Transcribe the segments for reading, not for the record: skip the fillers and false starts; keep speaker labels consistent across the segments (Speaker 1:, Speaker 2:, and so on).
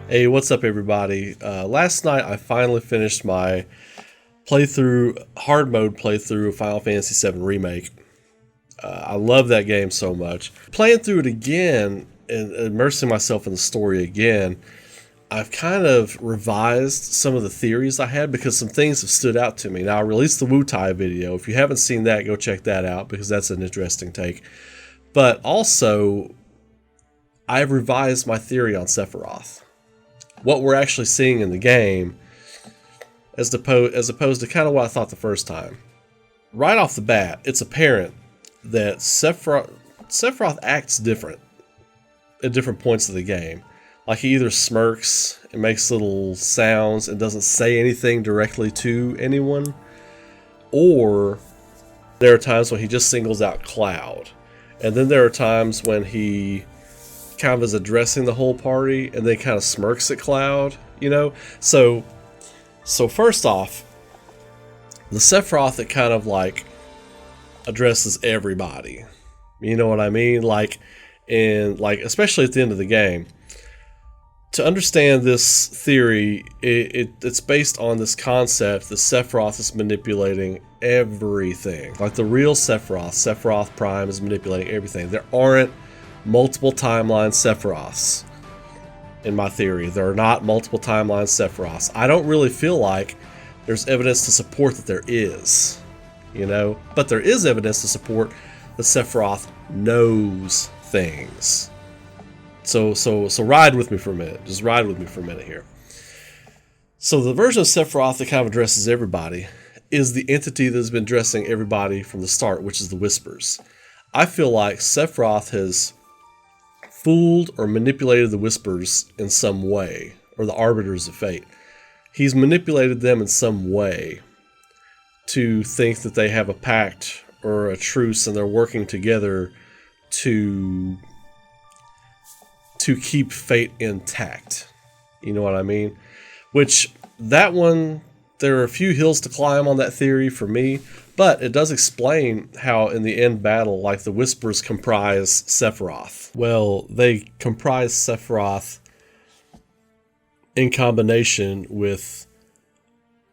Speaker 1: Hey, what's up, everybody? Last night I finally finished my hard mode playthrough of Final Fantasy VII Remake. I love that game so much. Playing through it again and immersing myself in the story again, I've kind of revised some of the theories I had because some things have stood out to me. Now, I released the Wu-Tai video. If you haven't seen that, go check that out because that's an interesting take. But also, I've revised my theory on Sephiroth. What we're actually seeing in the game as opposed to kind of what I thought the first time. Right off the bat, it's apparent that Sephiroth acts different at different points of the game. Like, he either smirks and makes little sounds and doesn't say anything directly to anyone, or there are times when he just singles out Cloud. And then there are times when he kind of is addressing the whole party and then kind of smirks at Cloud, you know? So first off, the Sephiroth that kind of like addresses everybody. You know what I mean? Especially at the end of the game. To understand this theory, it's based on this concept that Sephiroth is manipulating everything. Like the real Sephiroth Prime is manipulating everything. There aren't multiple timeline Sephiroths. In my theory, there are not multiple timeline Sephiroths. I don't really feel like there's evidence to support that there is, you know? But there is evidence to support that Sephiroth knows things. So ride with me for a minute. Just ride with me for a minute here. So the version of Sephiroth that kind of addresses everybody is the entity that's been addressing everybody from the start, which is the Whispers. I feel like Sephiroth has fooled or manipulated the Whispers in some way, or the Arbiters of Fate. He's manipulated them in some way to think that they have a pact or a truce and they're working together to keep Fate intact. You know what I mean? Which, that one, there are a few hills to climb on that theory for me, but it does explain how in the end battle, like, the Whispers comprise Sephiroth. Well, they comprise Sephiroth in combination with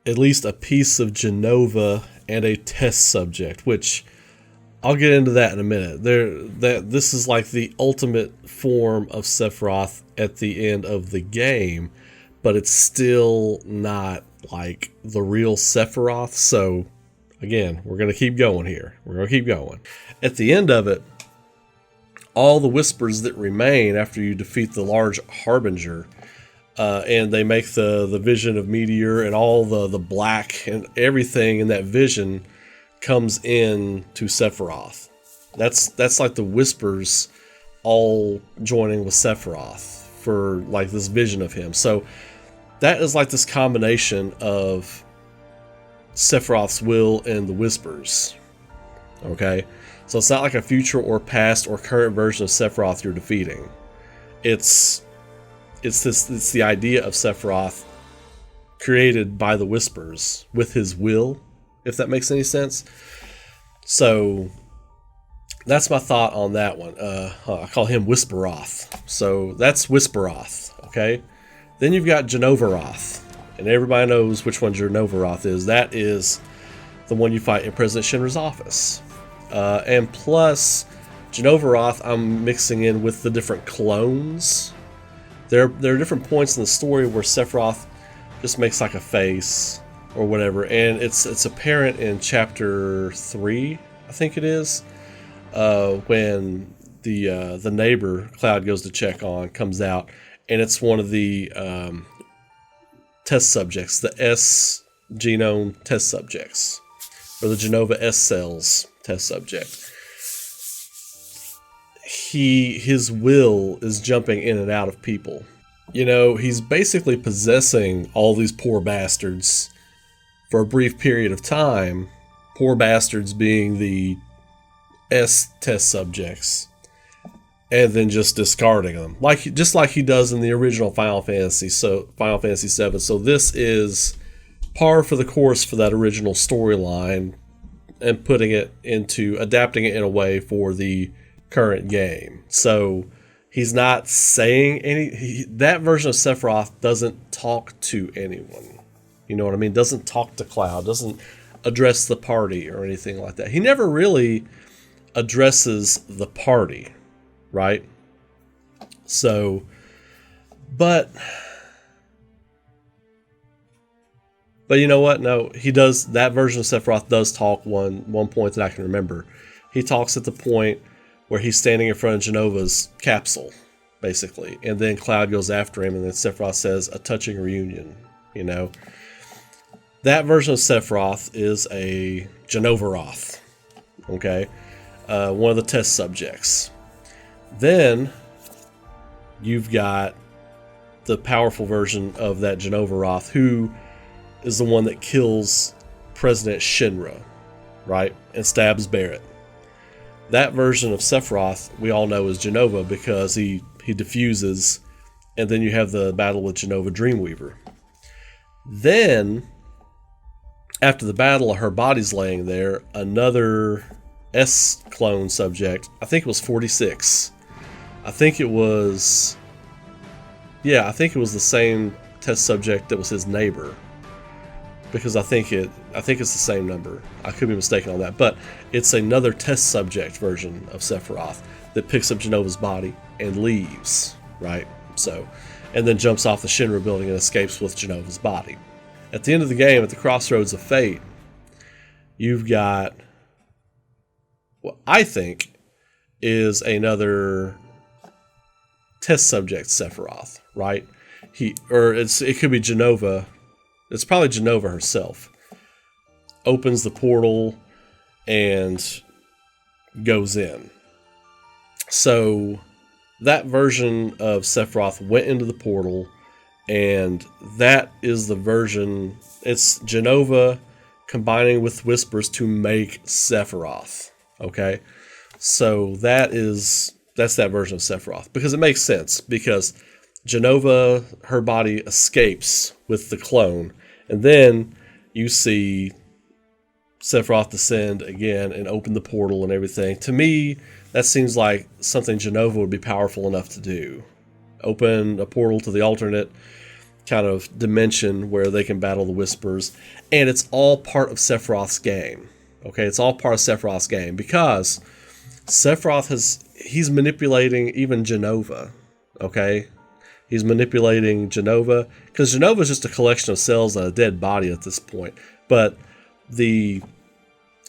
Speaker 1: at least a piece of Genova and a test subject, which I'll get into that in a minute. This is like the ultimate form of Sephiroth at the end of the game, but it's still not like the real Sephiroth. So again, we're going to keep going here. We're going to keep going. At the end of it, all the Whispers that remain after you defeat the large Harbinger, and they make the vision of Meteor, and all the black and everything in that vision comes in to Sephiroth. That's like the Whispers all joining with Sephiroth for like this vision of him. So that is like this combination of Sephiroth's will and the Whispers. Okay? So it's not like a future or past or current version of Sephiroth you're defeating. It's the idea of Sephiroth created by the Whispers with his will, if that makes any sense. So that's my thought on that one. I call him Whisperoth. So that's Whisperoth, okay? Then you've got Genovaroth, and everybody knows which one Genovaroth is. That is the one you fight in President Shinra's office. And plus, Genovaroth I'm mixing in with the different clones. There are different points in the story where Sephiroth just makes like a face or whatever, and it's apparent in chapter 3, I think it is, when the neighbor Cloud goes to check on comes out, and it's one of the test subjects, the S genome test subjects, or the Genova S cells test subject. His will is jumping in and out of people. You know, he's basically possessing all these poor bastards for a brief period of time. Poor bastards being the S test subjects, and then just discarding them, just like he does in the original Final Fantasy VII. So this is par for the course for that original storyline, and adapting it in a way for the current game. So He's not saying that version of Sephiroth doesn't talk to anyone. You know what I mean? Doesn't talk to Cloud, doesn't address the party or anything like that. He never really addresses the party, right? So, but you know what? No, he does. That version of Sephiroth does talk one point that I can remember. He talks at the point where he's standing in front of Genova's capsule, basically, and then Cloud goes after him, and then Sephiroth says, "A touching reunion." You know, that version of Sephiroth is a Genovaroth. Okay, one of the test subjects. Then you've got the powerful version of that Genovaroth, who is the one that kills President Shinra, right? And stabs Barrett. That version of Sephiroth we all know is Jenova because he diffuses, and then you have the battle with Jenova Dreamweaver. Then, after the battle, her body's laying there, another S-clone subject, I think it was 46. I think it was the same test subject that was his neighbor. Because I think it's the same number. I could be mistaken on that, but it's another test subject version of Sephiroth that picks up Genova's body and leaves, right? So, and then jumps off the Shinra building and escapes with Genova's body. At the end of the game, at the crossroads of fate, you've got what I think is another test subject Sephiroth, right? It could be Jenova. It's probably Jenova herself. Opens the portal and goes in. So that version of Sephiroth went into the portal, and that is the version. It's Jenova combining with Whispers to make Sephiroth. Okay, so that's that version of Sephiroth, because it makes sense, because Jenova, her body escapes with the clone, and then you see Sephiroth descend again and open the portal and everything. To me, that seems like something Jenova would be powerful enough to do. Open a portal to the alternate kind of dimension where they can battle the Whispers, and it's all part of Sephiroth's game. Okay, it's all part of Sephiroth's game, because Sephiroth he's manipulating even Jenova. Okay? He's manipulating Jenova, because Jenova is just a collection of cells and a dead body at this point, but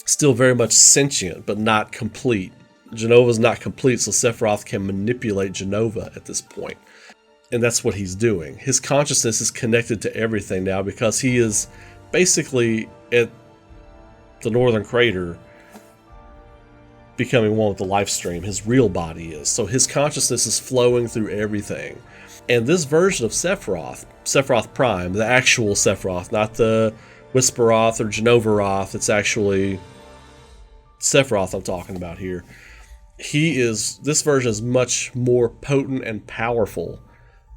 Speaker 1: still very much sentient, but not complete. Genova's not complete, so Sephiroth can manipulate Jenova at this point. And that's what he's doing. His consciousness is connected to everything now, because he is basically at the Northern Crater becoming one with the life stream. His real body is. So his consciousness is flowing through everything. And this version of Sephiroth Prime, the actual Sephiroth, not the Whisperoth or Genovaroth, it's actually Sephiroth I'm talking about here. This version is much more potent and powerful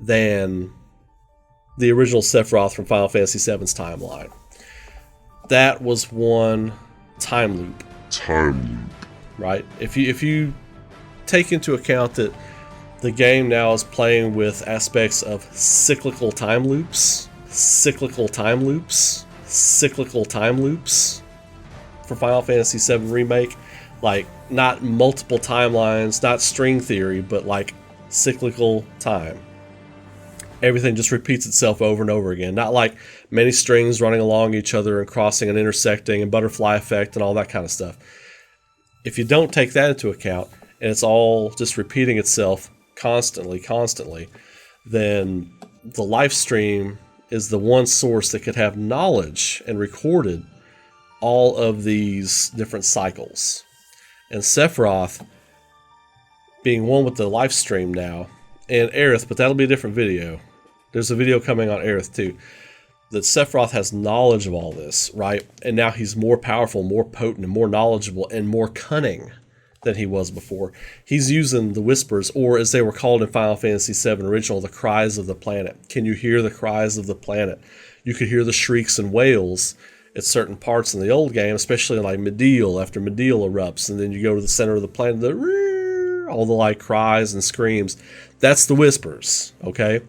Speaker 1: than the original Sephiroth from Final Fantasy VII's timeline. That was one time loop. Right? If you take into account that the game now is playing with aspects of cyclical time loops for Final Fantasy VII Remake, like not multiple timelines, not string theory, but like cyclical time. Everything just repeats itself over and over again. Not like many strings running along each other and crossing and intersecting and butterfly effect and all that kind of stuff. If you don't take that into account, and it's all just repeating itself constantly, then the life stream is the one source that could have knowledge and recorded all of these different cycles. And Sephiroth being one with the life stream now, and Aerith, but that'll be a different video. There's a video coming on Aerith too, that Sephiroth has knowledge of all this, right? And now he's more powerful, more potent, and more knowledgeable, and more cunning than he was before. He's using the Whispers, or as they were called in Final Fantasy VII Original, the cries of the planet. Can you hear the cries of the planet? You could hear the shrieks and wails at certain parts in the old game, especially like Medial, after Medial erupts, and then you go to the center of the planet, all the like cries and screams, that's the whispers, okay?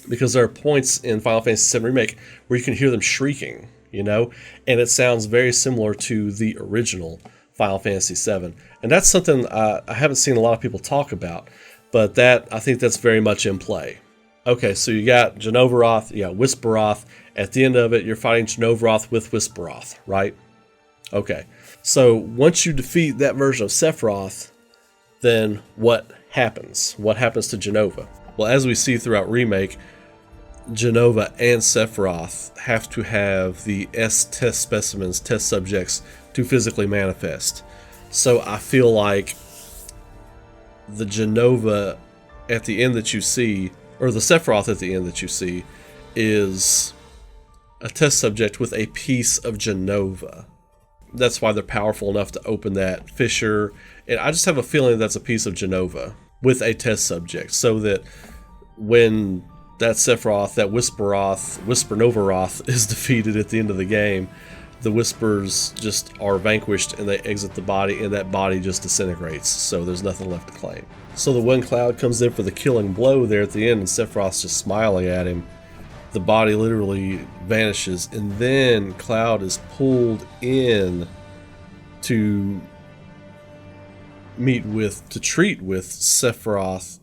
Speaker 1: Because there are points in Final Fantasy VII Remake where you can hear them shrieking, you know, and it sounds very similar to the original Final Fantasy VII. And that's something I haven't seen a lot of people talk about, but I think that's very much in play. Okay, so you got Genovaroth, you got Whisperoth. At the end of it, you're fighting Genovaroth with Whisperoth, right? Okay, so once you defeat that version of Sephiroth, then what happens? What happens to Jenova? Well, as we see throughout Remake, Jenova and Sephiroth have to have the S test specimens, test subjects, to physically manifest. So I feel like the Jenova at the end that you see, or the Sephiroth at the end that you see, is a test subject with a piece of Jenova. That's why they're powerful enough to open that fissure. And I just have a feeling that's a piece of Jenova with a test subject, so that when that Sephiroth, that Whispernovaroth is defeated at the end of the game, the Whispers just are vanquished and they exit the body, and that body just disintegrates, so there's nothing left to claim. So the when Cloud comes in for the killing blow there at the end and Sephiroth's just smiling at him, the body literally vanishes, and then Cloud is pulled in to treat with Sephiroth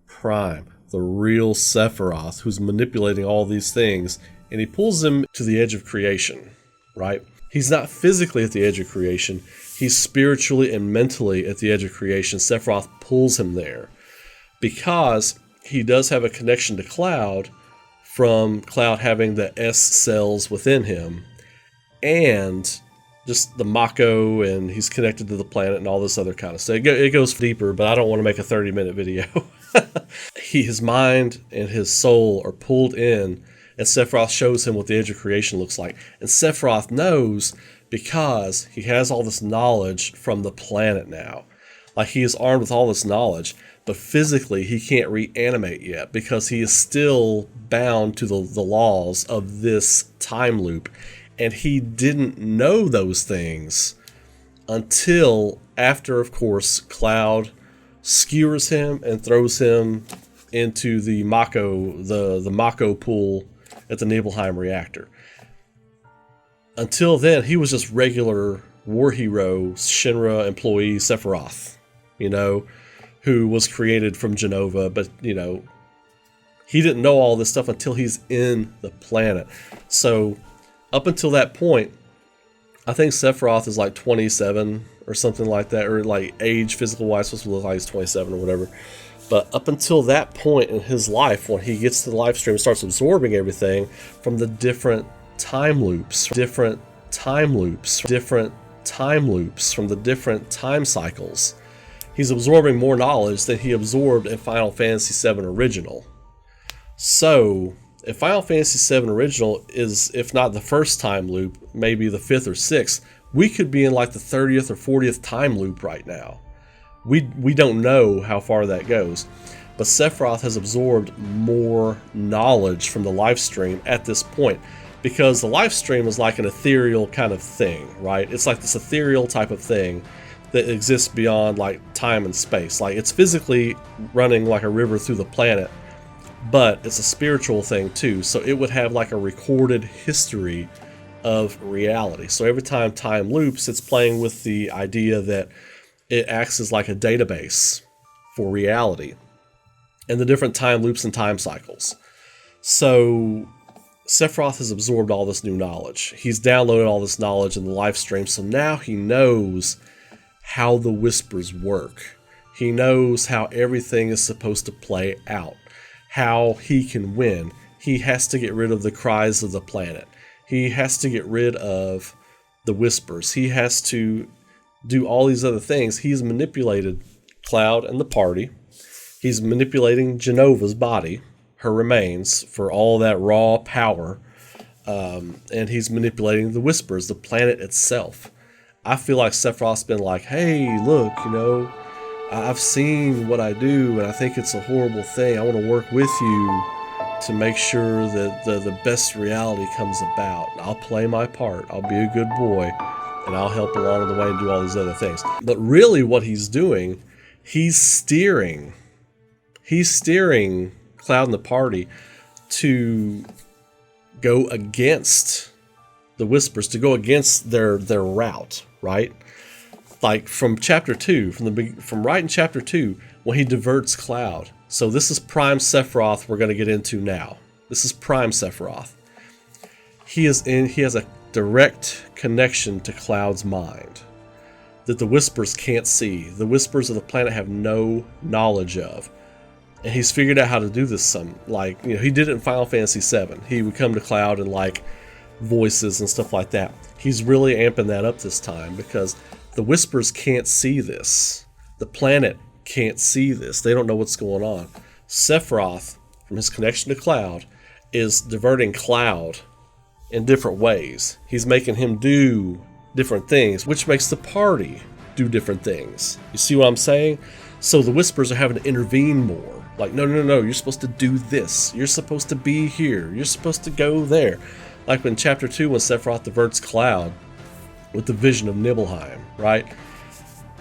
Speaker 1: Prime, the real Sephiroth, who's manipulating all these things, and he pulls him to the edge of creation, right? He's not physically at the edge of creation, he's spiritually and mentally at the edge of creation. Sephiroth pulls him there because he does have a connection to Cloud from Cloud having the S cells within him, and just the Mako, and he's connected to the planet and all this other kind of stuff. It goes deeper, but I don't want to make a 30-minute video. His mind and his soul are pulled in, and Sephiroth shows him what the edge of creation looks like. And Sephiroth knows because he has all this knowledge from the planet now. Like, he is armed with all this knowledge, but physically he can't reanimate yet because he is still bound to the laws of this time loop. And he didn't know those things until after, of course, Cloud skewers him and throws him into the Mako, the Mako pool at the Nibelheim reactor. Until then, he was just regular war hero, Shinra employee Sephiroth, you know, who was created from Jenova, but, you know, he didn't know all this stuff until he's in the planet. So up until that point, I think Sephiroth is like 27 or something like that, or like age physical-wise supposed to look like he's 27 or whatever. But up until that point in his life, when he gets to the live stream and starts absorbing everything from the different time loops, from the different time cycles, he's absorbing more knowledge than he absorbed in Final Fantasy VII Original. So if Final Fantasy VII Original is, if not the first time loop, maybe the 5th or 6th, we could be in like the 30th or 40th time loop right now. We don't know how far that goes. But Sephiroth has absorbed more knowledge from the live stream at this point, because the live stream is like an ethereal kind of thing, right? It's like this ethereal type of thing that exists beyond like time and space. Like, it's physically running like a river through the planet, but it's a spiritual thing too. So it would have like a recorded history of reality. So every time time loops, it's playing with the idea that it acts as like a database for reality and the different time loops and time cycles. So Sephiroth has absorbed all this new knowledge. He's downloaded all this knowledge in the live stream, so now he knows how the Whispers work. He knows how everything is supposed to play out, how he can win. He has to get rid of the cries of the planet. He has to get rid of the Whispers. He has to do all these other things. He's manipulated Cloud and the party. He's manipulating Jenova's body, her remains, for all that raw power. And he's manipulating the Whispers, the planet itself. I feel like Sephiroth's been like, hey, look, you know, I've seen what I do, and I think it's a horrible thing. I want to work with you to make sure that the best reality comes about. I'll play my part. I'll be a good boy, and I'll help along the way and do all these other things. But really what he's doing, He's steering Cloud and the party to go against the Whispers, to go against their route, right? Like from chapter 2, from right in chapter 2, when he diverts Cloud. So this is Prime Sephiroth we're going to get into now. This is Prime Sephiroth. He has a direct connection to Cloud's mind that the Whispers can't see. The Whispers of the planet have no knowledge of. And he's figured out how to do this he did it in Final Fantasy VII. He would come to Cloud and like voices and stuff like that. He's really amping that up this time because the Whispers can't see this. The planet can't see this. They don't know what's going on. Sephiroth, from his connection to Cloud, is diverting Cloud in different ways. He's making him do different things, which makes the party do different things. You see what I'm saying? So the Whispers are having to intervene more. Like, no, you're supposed to do this. You're supposed to be here. You're supposed to go there. Like in chapter 2 when Sephiroth diverts Cloud with the vision of Nibelheim, right?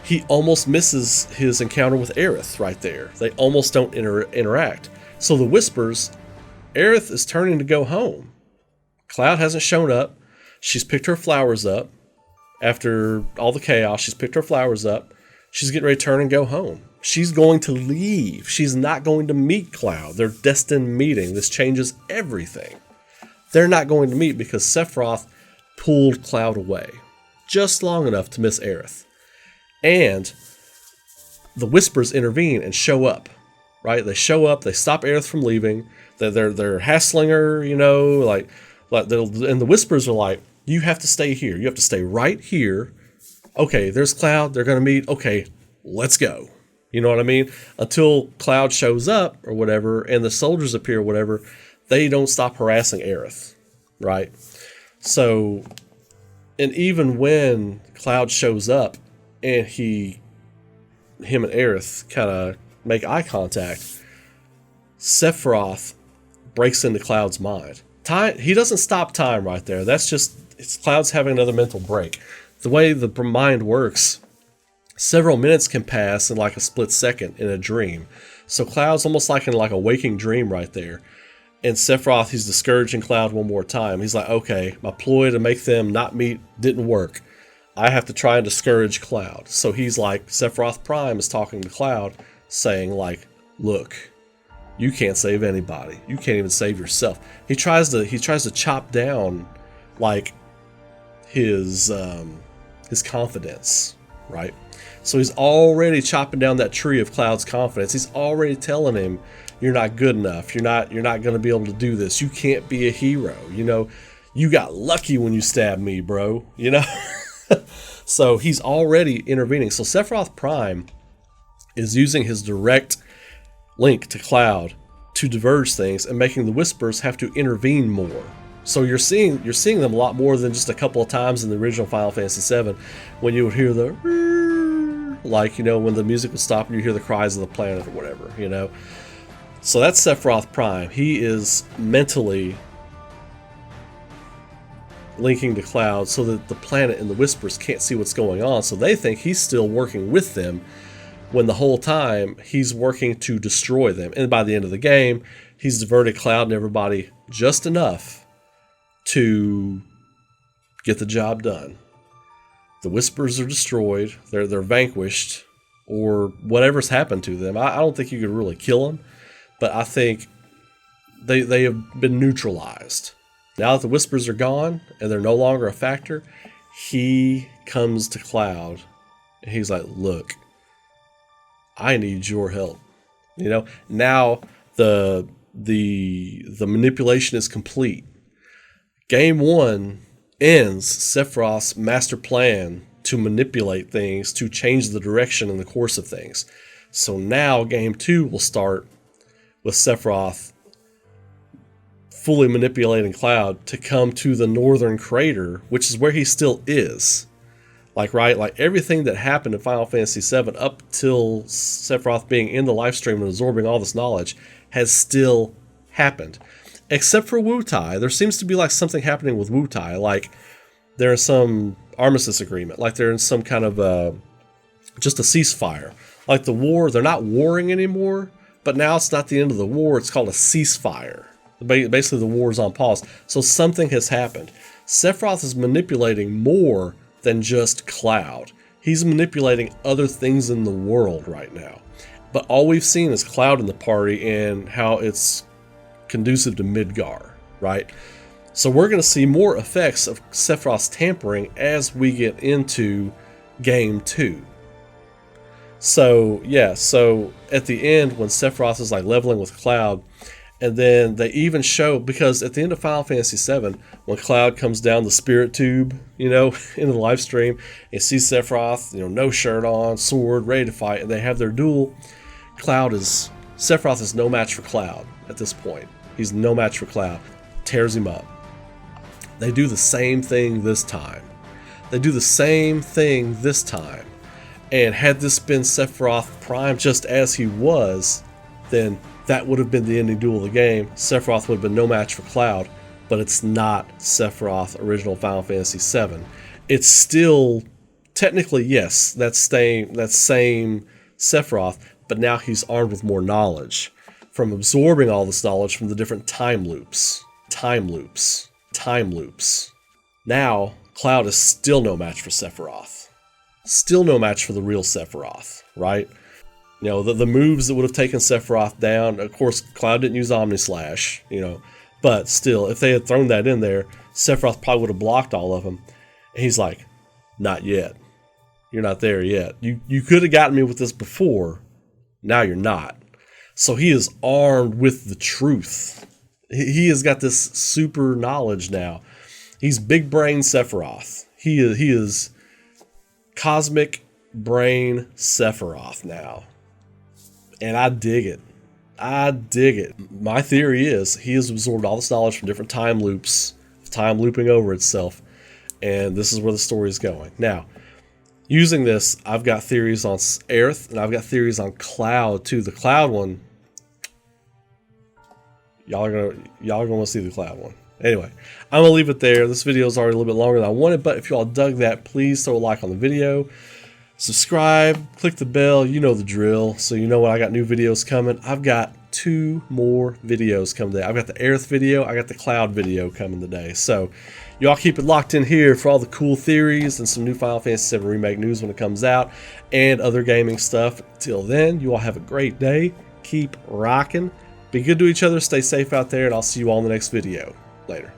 Speaker 1: He almost misses his encounter with Aerith right there. They almost don't interact. So the Whispers, Aerith is turning to go home. Cloud hasn't shown up. She's picked her flowers up. After all the chaos, she's picked her flowers up. She's getting ready to turn and go home. She's going to leave. She's not going to meet Cloud. Their destined meeting. This changes everything. They're not going to meet because Sephiroth pulled Cloud away just long enough to miss Aerith. And the Whispers intervene and show up, right? They show up. They stop Aerith from leaving. They're hassling her, and the Whispers are like, you have to stay here. You have to stay right here. Okay, there's Cloud. They're going to meet. Okay, let's go. You know what I mean? Until Cloud shows up or whatever, and the soldiers appear or whatever, they don't stop harassing Aerith, right? So, and even when Cloud shows up and him and Aerith kind of make eye contact, Sephiroth breaks into Cloud's mind. He doesn't stop time right there. It's Cloud's having another mental break. The way the mind works, several minutes can pass in like a split second in a dream. So Cloud's almost like in like a waking dream right there. And Sephiroth, he's discouraging Cloud one more time. He's like, okay, my ploy to make them not meet didn't work. I have to try and discourage Cloud. So he's like, Sephiroth Prime is talking to Cloud, saying like, look, you can't save anybody. You can't even save yourself. He tries to chop down like his confidence, right? So he's already chopping down that tree of Cloud's confidence. He's already telling him, you're not good enough. You're not going to be able to do this. You can't be a hero. You got lucky when you stabbed me, bro. So he's already intervening. So Sephiroth Prime is using his direct link to Cloud to diverge things and making the Whispers have to intervene more. So you're seeing them a lot more than just a couple of times in the original Final Fantasy VII when you would hear the when the music would stop and you hear the cries of the planet or whatever, So that's Sephiroth Prime. He is mentally linking to Cloud so that the planet and the Whispers can't see what's going on. So they think he's still working with them when the whole time he's working to destroy them. And by the end of the game, he's diverted Cloud and everybody just enough to get the job done. The Whispers are destroyed. They're vanquished, or whatever's happened to them. I don't think you could really kill them, but I think they have been neutralized. Now that the Whispers are gone and they're no longer a factor, he comes to Cloud and he's like, look, I need your help. Now the manipulation is complete. Game 1 ends Sephiroth's master plan to manipulate things, to change the direction and the course of things. So now Game 2 will start with Sephiroth fully manipulating Cloud to come to the northern crater, which is where he still is. Like everything that happened in Final Fantasy VII up till Sephiroth being in the life stream and absorbing all this knowledge has still happened. Except for Wutai. There seems to be like something happening with Wutai. Like they're in some armistice agreement. Like they're in some kind of just a ceasefire. Like the war, they're not warring anymore, but now it's not the end of the war. It's called a ceasefire. Basically, the war is on pause. So something has happened. Sephiroth is manipulating more than just Cloud. He's manipulating other things in the world right now. But all we've seen is Cloud in the party and how it's conducive to Midgar, right? So we're going to see more effects of Sephiroth's tampering as we get into Game 2. So, yeah, so at the end when Sephiroth is like leveling with Cloud, and then they even show, because at the end of Final Fantasy VII, when Cloud comes down the spirit tube, you know, in the live stream, and sees Sephiroth, you know, no shirt on, sword, ready to fight, and they have their duel, Sephiroth is no match for Cloud at this point. He's no match for Cloud. Tears him up. They do the same thing this time. And had this been Sephiroth Prime just as he was, then that would have been the ending duel of the game. Sephiroth would have been no match for Cloud, but it's not Sephiroth original Final Fantasy VII. It's still, technically, yes, that same Sephiroth, but now he's armed with more knowledge from absorbing all this knowledge from the different time loops. Now, Cloud is still no match for Sephiroth. Still no match for the real Sephiroth, right? You know, the moves that would have taken Sephiroth down, of course, Cloud didn't use Omni Slash, you know, but still, if they had thrown that in there, Sephiroth probably would have blocked all of them. And he's like, not yet. You're not there yet. You could have gotten me with this before. Now you're not. So he is armed with the truth. He has got this super knowledge now. He's big brain Sephiroth. He is cosmic brain Sephiroth now. And I dig it. My theory is he has absorbed all this knowledge from different time loops, time looping over itself, and this is where the story is going. Now, using this, I've got theories on Aerith, and I've got theories on Cloud too. The Cloud one, y'all are gonna want to see the Cloud one. Anyway, I'm gonna leave it there. This video is already a little bit longer than I wanted, but if you all dug that, please throw a like on the video. Subscribe, click the bell, you know the drill, so you know when I got new videos coming. I've got 2 more videos coming today. I've got the Aerith video, I got the Cloud video coming today. So y'all keep it locked in here for all the cool theories and some new Final Fantasy VII Remake news when it comes out, and other gaming stuff. Till then, you all have a great day. Keep rocking. Be good to each other, stay safe out there, and I'll see you all in the next video. Later.